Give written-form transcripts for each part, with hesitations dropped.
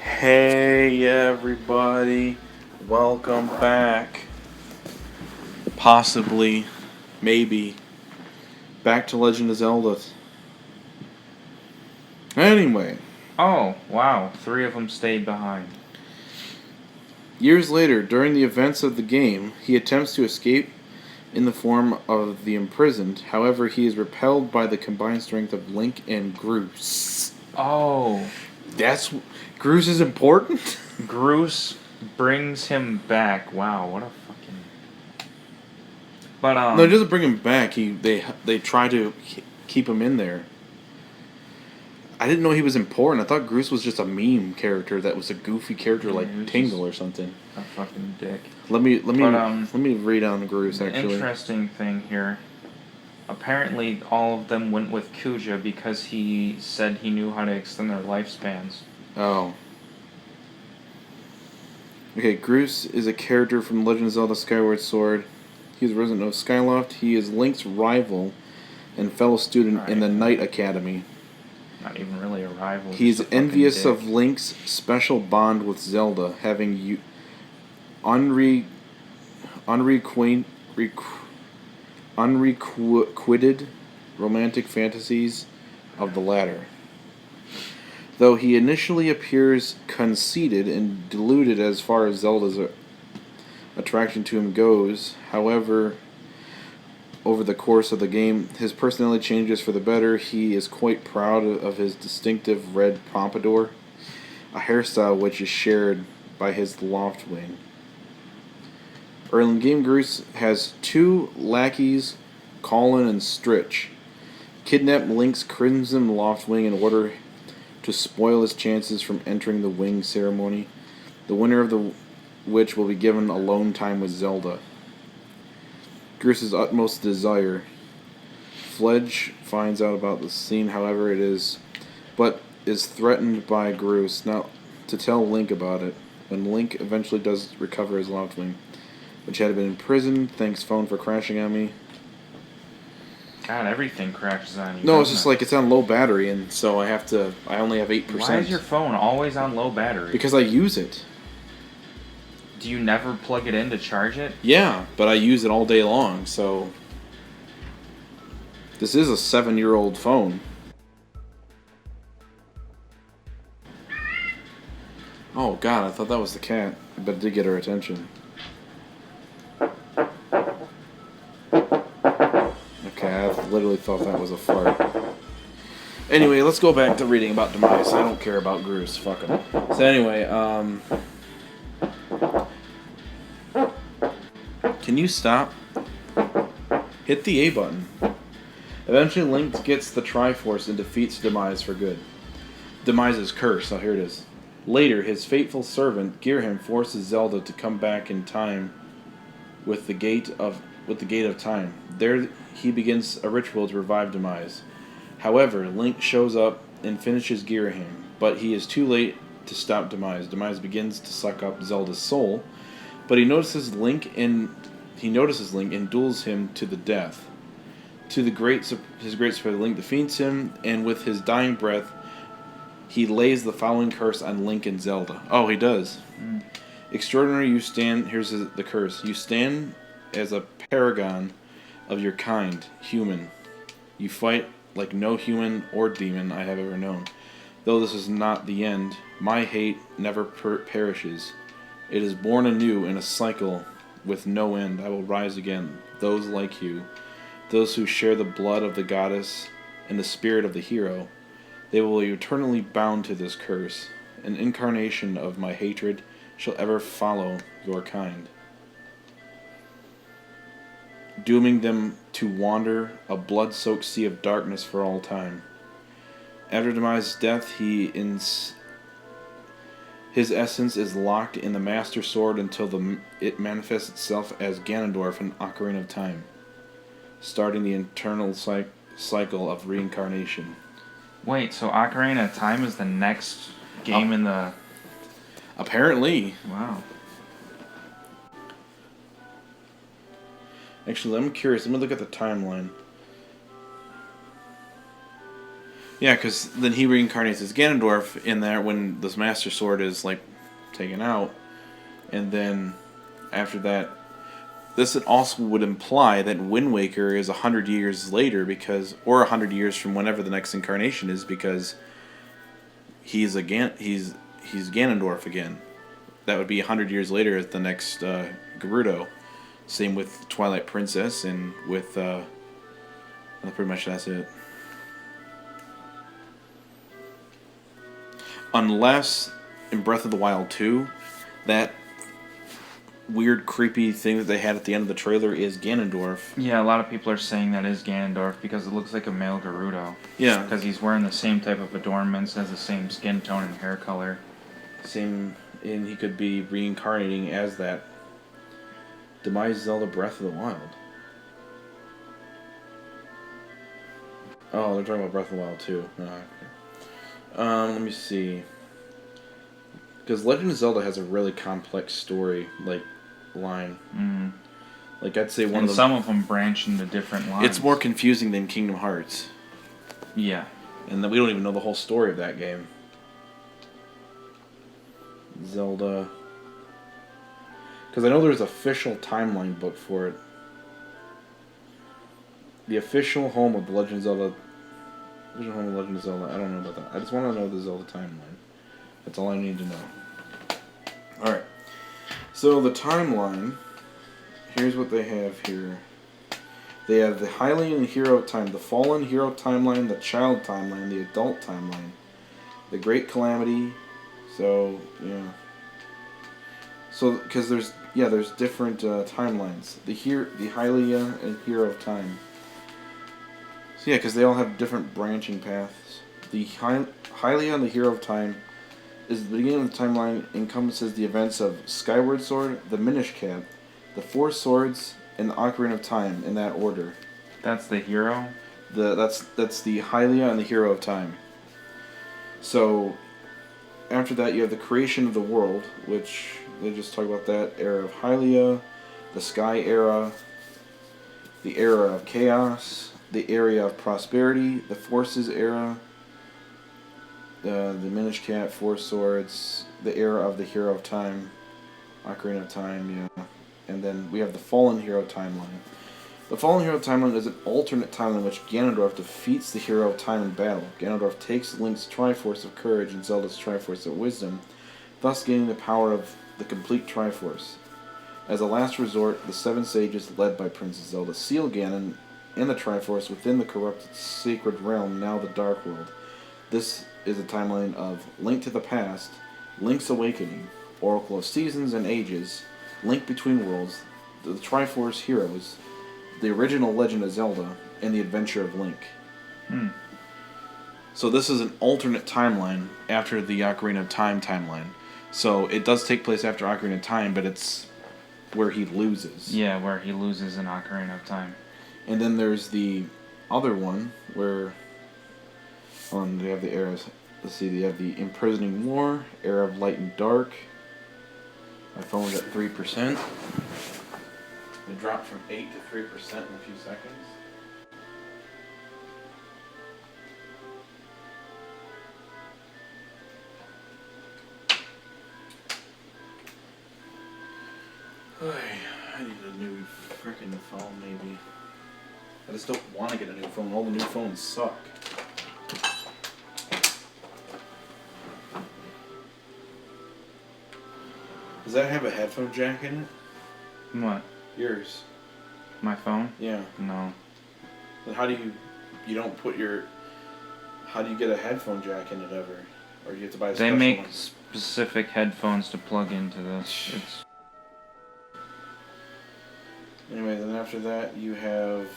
Hey everybody, welcome back. Possibly, maybe, back to Legend of Zelda. Anyway, Oh, wow. 3 of them stayed behind. years later, during the events of the game, he attempts to escape in the form of the imprisoned. However, he is repelled by the combined strength of Link and Groose. Oh, That's Groose is important. Groose brings him back. Wow, what a fucking... But, No, he doesn't bring him back. They try to keep him in there. I didn't know he was important. I thought Groose was just a meme character that was a goofy character like Tingle or something. A fucking dick. Let me But, let me read on Groose the actually. interesting thing here, apparently all of them went with Kuja because he said he knew how to extend their lifespans. Oh. Okay, Groose is a character from Legend of Zelda Skyward Sword. He is a resident of Skyloft. He is Link's rival and fellow student in the Knight Academy. Not even really a rival. He's envious of Link's special bond with Zelda, having unrequited romantic fantasies of the latter. Though he initially appears conceited and deluded as far as Zelda's attraction to him goes, however, over the course of the game, his personality changes for the better. He is quite proud of his distinctive red pompadour, a hairstyle which is shared by his Loftwing. Early in game, Groose has two lackeys, Colin and Stritch, kidnap Link's Crimson Loftwing in order to spoil his chances from entering the wing ceremony, the winner of which will be given alone time with Zelda. Groose's utmost desire. Fledge finds out about the scene, however, but is threatened by Groose not to tell Link about it. When Link eventually does recover his Loftwing, which had been imprisoned, thanks phone for crashing on me. God, everything crashes on you. No, it's just like it's on low battery, and so I only have 8%. Why is your phone always on low battery? Because I use it. Do you never plug it in to charge it? Yeah, but I use it all day long, so... This is a 7-year-old phone. Oh god, I thought that was the cat. But it did get her attention. Okay, I literally thought that was a fart. Anyway, let's go back to reading about Demise. I don't care about Groose. Fuck him. So anyway, Can you stop? Hit the A button. Eventually, Link gets the Triforce and defeats Demise for good. Demise's curse. Oh, here it is. Later, his faithful servant Girham forces Zelda to come back in time with the gate of time. There, he begins a ritual to revive Demise. However, Link shows up and finishes Girham, but he is too late to stop Demise. Demise begins to suck up Zelda's soul, but he notices Link and duels him to the death. To his great surprise, Link defeats him, and with his dying breath, he lays the following curse on Link and Zelda. Oh, he does. Extraordinary, you stand... Here's the curse. You stand as a paragon of your kind, human. You fight like no human or demon I have ever known. Though this is not the end, my hate never perishes. It is born anew in a cycle with no end. I will rise again. Those like you, those who share the blood of the goddess and the spirit of the hero, they will be eternally bound to this curse. An incarnation of my hatred shall ever follow your kind, dooming them to wander a blood-soaked sea of darkness for all time. After Demise's death, his essence is locked in the Master Sword until it manifests itself as Ganondorf in Ocarina of Time, starting the eternal cycle of reincarnation. Wait, so Ocarina of Time is the next game in the... Apparently. Wow. Actually, I'm curious. Let me look at the timeline. Yeah, because then he reincarnates as Ganondorf in there when this Master Sword is like taken out, and then after that, this also would imply that Wind Waker is 100 years later or 100 years from whenever the next incarnation is, because he's Ganondorf again. That would be 100 years later at the next Gerudo. Same with Twilight Princess and with pretty much that's it. Unless in Breath of the Wild 2, that weird, creepy thing that they had at the end of the trailer is Ganondorf. Yeah, a lot of people are saying that is Ganondorf because it looks like a male Gerudo. Yeah. Because he's wearing the same type of adornments, has the same skin tone and hair color. Same, and he could be reincarnating as that. Demise Zelda Breath of the Wild. Oh, they're talking about Breath of the Wild too. Oh, okay. Let me see. Because Legend of Zelda has a really complex story, line. Mm. I'd say some of them branch into different lines. It's more confusing than Kingdom Hearts. Yeah. And then we don't even know the whole story of that game. Zelda. Because I know there's an official timeline book for it. The official home of the Legend of Zelda. Official home of Legend of Zelda. I don't know about that. I just want to know the Zelda timeline. That's all I need to know. Alright. So the timeline. Here's what they have here. They have the Hylian Hero time, the Fallen Hero timeline, the Child timeline, the Adult timeline, the Great Calamity. So, yeah. So, because there's different timelines. The Hylia and Hero of Time. So yeah, because they all have different branching paths. The Hylia and the Hero of Time is the beginning of the timeline, encompasses the events of Skyward Sword, the Minish Cap, the Four Swords, and the Ocarina of Time in that order. That's the hero? That's the Hylia and the Hero of Time. So after that you have the creation of the world, which they just talk about that era of Hylia, the Sky era, the era of Chaos, the era of Prosperity, the Forces era, the Minish Cap, Four Swords, the era of the Hero of Time, Ocarina of Time, yeah. And then we have the Fallen Hero timeline. The Fallen Hero timeline is an alternate timeline in which Ganondorf defeats the Hero of Time in battle. Ganondorf takes Link's Triforce of Courage and Zelda's Triforce of Wisdom, thus gaining the power of the complete Triforce. As a last resort, the Seven Sages, led by Princess Zelda, seal Ganon and the Triforce within the corrupted Sacred Realm, now the Dark World. This is a timeline of Link to the Past, Link's Awakening, Oracle of Seasons and Ages, Link Between Worlds, the Triforce Heroes, the original Legend of Zelda, and the Adventure of Link. So this is an alternate timeline after the Ocarina of Time timeline. So it does take place after Ocarina of Time, but it's where he loses. Yeah, where he loses in Ocarina of Time. And then there's the other one where they have the eras. Let's see, they have the Imprisoning War, Era of Light and Dark. My phone's at 3%. It dropped from 8 to 3% in a few seconds. I need a new freaking phone, maybe. I just don't want to get a new phone. All the new phones suck. Does that have a headphone jack in it? What? Yours. My phone? Yeah. No. Then how do you don't put your, how do you get a headphone jack in it ever? Or you have to buy a special one? They make specific headphones to plug into this. Anyway, then after that you have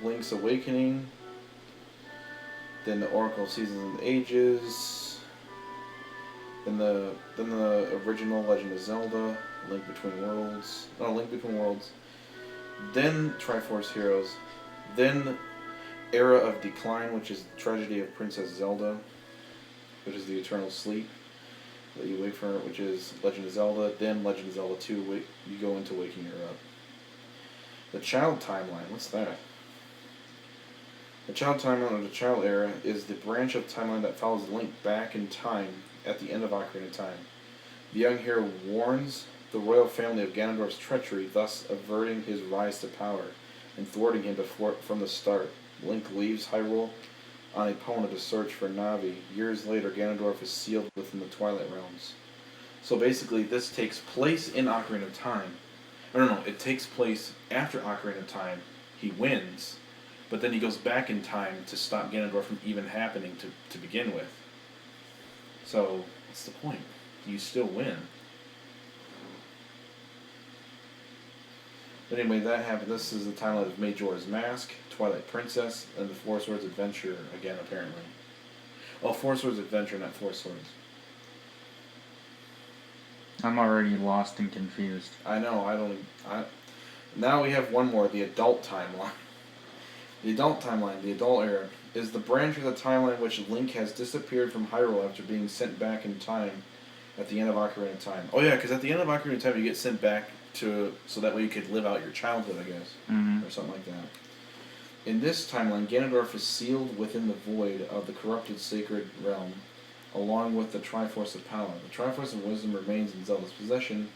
Link's Awakening, then the Oracle Seasons and Ages, then the original Legend of Zelda, Link Between Worlds, then Triforce Heroes, then Era of Decline, which is the Tragedy of Princess Zelda, which is the Eternal Sleep that you wait for, which is Legend of Zelda, then Legend of Zelda 2, you go into waking her up. The Child timeline, what's that? The child timeline, or the child era, is the branch of timeline that follows Link back in time at the end of Ocarina of Time. The young hero warns the royal family of Ganondorf's treachery, thus averting his rise to power and thwarting him from the start. Link leaves Hyrule on Epona to search for Navi. Years later, Ganondorf is sealed within the Twilight Realms. So basically, this takes place in Ocarina of Time. Or no, it takes place after Ocarina of Time. He wins, but then he goes back in time to stop Ganondorf from even happening to begin with. So, what's the point? You still win. But anyway, that happened. This is the timeline of Majora's Mask, Twilight Princess, and the Four Swords Adventure again, apparently. Oh, Four Swords Adventure, not Four Swords. I'm already lost and confused. I know, now we have one more, the adult timeline. The adult timeline, the adult era, is the branch of the timeline which Link has disappeared from Hyrule after being sent back in time at the end of Ocarina of Time. Oh yeah, because at the end of Ocarina of Time you get sent back so that way you could live out your childhood, I guess. Mm-hmm. Or something like that. In this timeline, Ganondorf is sealed within the void of the corrupted sacred realm, along with the Triforce of Power. The Triforce of Wisdom remains in Zelda's possession.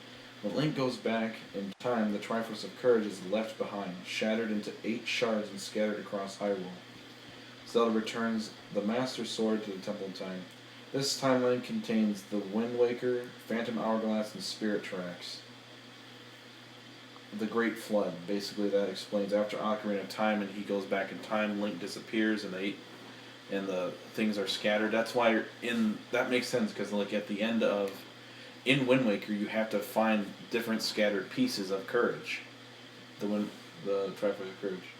When Link goes back in time, the Triforce of Courage is left behind, shattered into 8 shards and scattered across Hyrule. Zelda returns the Master Sword to the Temple of Time. This timeline contains the Wind Waker, Phantom Hourglass, and Spirit Tracks. The Great Flood, basically that explains after Ocarina of Time and he goes back in time, Link disappears and the things are scattered. That's why that makes sense because like at the end of in Wind Waker you have to find different scattered pieces of courage. The Triforce of Courage.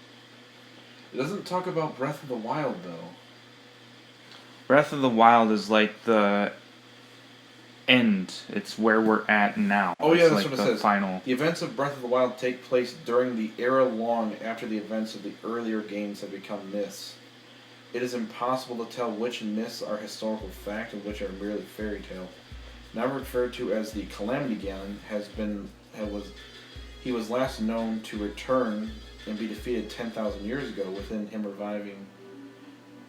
It doesn't talk about Breath of the Wild though. Breath of the Wild is like the end. It's where we're at now. Oh yeah, it's that's like what it the says. Final. The events of Breath of the Wild take place during the era long after the events of the earlier games have become myths. It is impossible to tell which myths are historical fact and which are merely fairy tale. Now referred to as the Calamity Ganon, he was last known to return and be defeated 10,000 years ago, within him reviving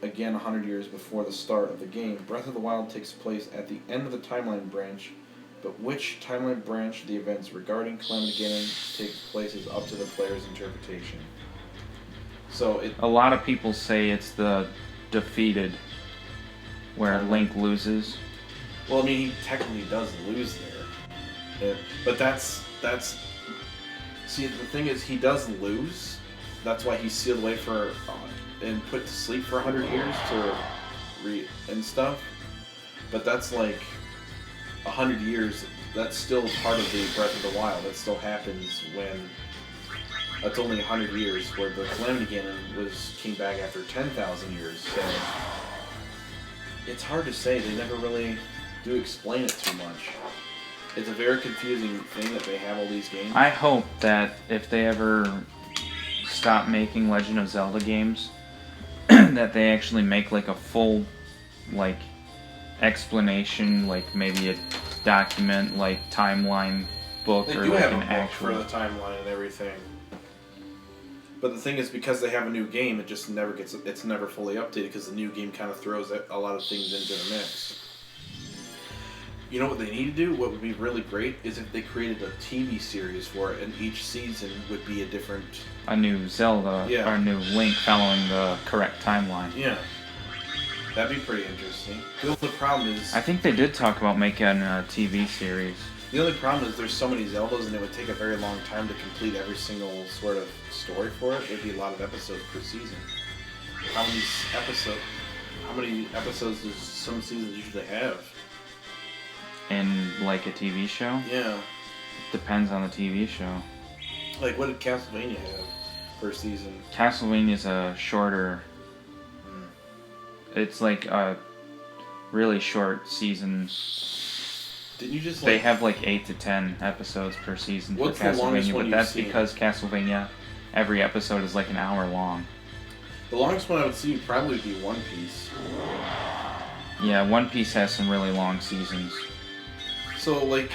again 100 years before the start of the game. Breath of the Wild takes place at the end of the timeline branch, but which timeline branch the events regarding Calamity Ganon takes place is up to the player's interpretation. So a lot of people say it's the defeated, where Link loses. Well, I mean, he technically does lose there, but that's. See, the thing is, he does lose. That's why he's sealed away and put to sleep for 100 years and stuff. But that's like 100 years. That's still part of the Breath of the Wild. That still happens when. That's only 100 years, where the Calamity Ganon came back after 10,000 years. So it's hard to say. They never really do explain it too much. It's a very confusing thing that they have all these games. I hope that if they ever stop making Legend of Zelda games, that they actually make like a full, like, explanation, like maybe a document, like timeline book, they or do like have an a book actual for the timeline and everything. But the thing is, because they have a new game, it's never fully updated because the new game kind of throws a lot of things into the mix. You know what they need to do? What would be really great is if they created a TV series for it, and each season would be a new Zelda, or a new Link following the correct timeline. Yeah. That'd be pretty interesting. The only problem is... I think they did talk about making a TV series. The only problem is there's so many Zeldas, and it would take a very long time to complete every single sort of story for it. It'd be a lot of episodes per season. How many episodes does some seasons usually have? In, like, a TV show? Yeah. Depends on the TV show. Like, what did Castlevania have per season? Castlevania's a shorter... It's like a really short season. Didn't you just, They have, like, 8 to 10 episodes per season for Castlevania, but that's because Castlevania, every episode is, like, an hour long. The longest one I would see would probably be One Piece. Yeah, One Piece has some really long seasons. So, like,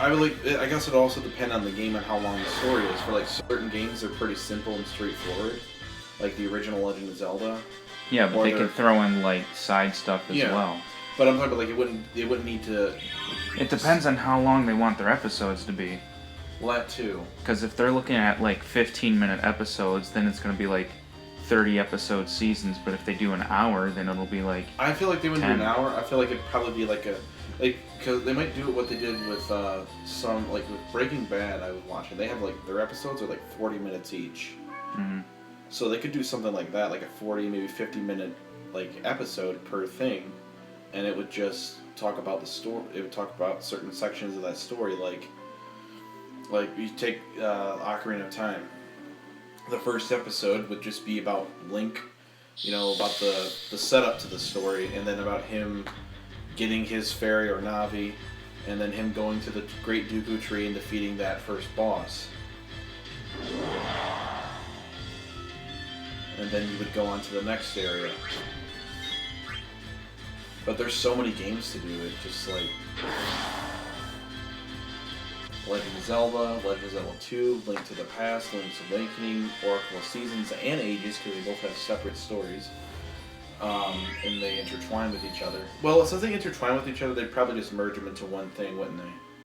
I guess it also depend on the game and how long the story is. For, like, certain games, they're pretty simple and straightforward. like the original Legend of Zelda. Yeah, but Or they they're- could throw in like side stuff as Yeah. well. But I'm talking about like it wouldn't need to. It depends on how long they want their episodes to be. Well, that too. Because if they're looking at like 15-minute episodes, then it's going to be like 30 episode seasons. But if they do an hour, then it'll be like. I feel like they wouldn't do 10. an hour. I feel like it'd probably be like because they might do what they did with some like with Breaking Bad. I was watching. They have like their episodes are like 40 minutes each. Mm-hmm. So they could do something like that, like a 40, maybe 50-minute like episode per thing, and it would just talk about the story. It would talk about certain sections of that story, like you take Ocarina of Time. The first episode would just be about Link, about the setup to the story, and then about him getting his fairy or Navi, and then him going to the Great Dooku Tree and defeating that first boss. And then you would go on to the next area. But there's so many games to do. It's just like Legend of Zelda, Legend of Zelda 2, Link to the Past, Link's Awakening, Oracle of Seasons and Ages, because they both have separate stories. And they intertwine with each other. Well, since they intertwine with each other, they'd probably just merge them into one thing, wouldn't they?